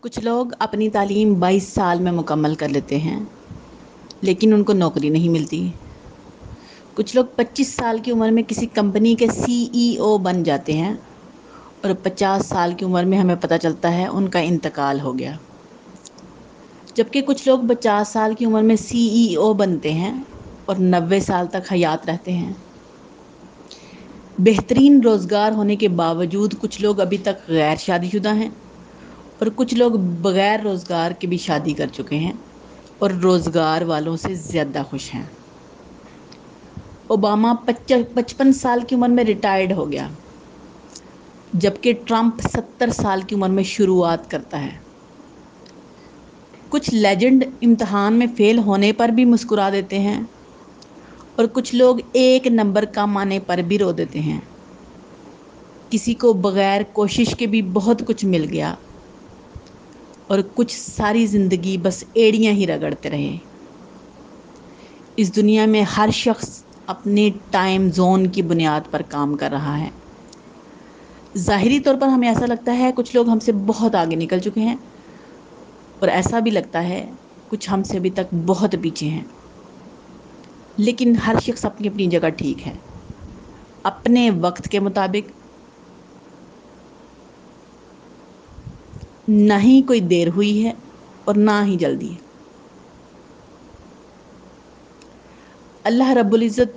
کچھ لوگ اپنی تعلیم 22 سال میں مکمل کر لیتے ہیں لیکن ان کو نوکری نہیں ملتی۔ کچھ لوگ 25 سال کی عمر میں کسی کمپنی کے CEO بن جاتے ہیں اور 50 سال کی عمر میں ہمیں پتہ چلتا ہے ان کا انتقال ہو گیا۔ جبکہ کچھ لوگ 50 سال کی عمر میں CEO بنتے ہیں اور 90 سال تک حیات رہتے ہیں۔ بہترین روزگار ہونے کے باوجود کچھ لوگ ابھی تک غیر شادی شدہ ہیں اور کچھ لوگ بغیر روزگار کے بھی شادی کر چکے ہیں اور روزگار والوں سے زیادہ خوش ہیں۔ اوباما 55 سال کی عمر میں ریٹائرڈ ہو گیا جبکہ ٹرمپ 70 سال کی عمر میں شروعات کرتا ہے۔ کچھ لیجنڈ امتحان میں فیل ہونے پر بھی مسکرا دیتے ہیں اور کچھ لوگ ایک نمبر کم آنے پر بھی رو دیتے ہیں۔ کسی کو بغیر کوشش کے بھی بہت کچھ مل گیا اور کچھ ساری زندگی بس ایڑیاں ہی رگڑتے رہے۔ اس دنیا میں ہر شخص اپنے ٹائم زون کی بنیاد پر کام کر رہا ہے۔ ظاہری طور پر ہمیں ایسا لگتا ہے کچھ لوگ ہم سے بہت آگے نکل چکے ہیں اور ایسا بھی لگتا ہے کچھ ہم سے ابھی تک بہت پیچھے ہیں، لیکن ہر شخص اپنی اپنی جگہ ٹھیک ہے، اپنے وقت کے مطابق۔ نہ ہی کوئی دیر ہوئی ہے اور نہ ہی جلدی ہے۔ اللہ رب العزت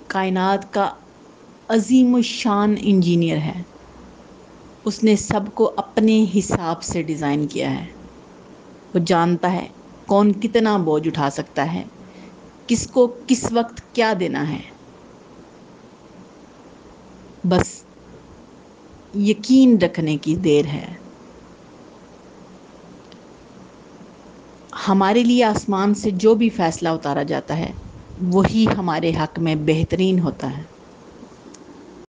کائنات کا عظیم الشان انجینئر ہے۔ اس نے سب کو اپنے حساب سے ڈیزائن کیا ہے۔ وہ جانتا ہے کون کتنا بوجھ اٹھا سکتا ہے، کس کو کس وقت کیا دینا ہے۔ بس یقین رکھنے کی دیر ہے۔ ہمارے لیے آسمان سے جو بھی فیصلہ اتارا جاتا ہے وہی ہمارے حق میں بہترین ہوتا ہے۔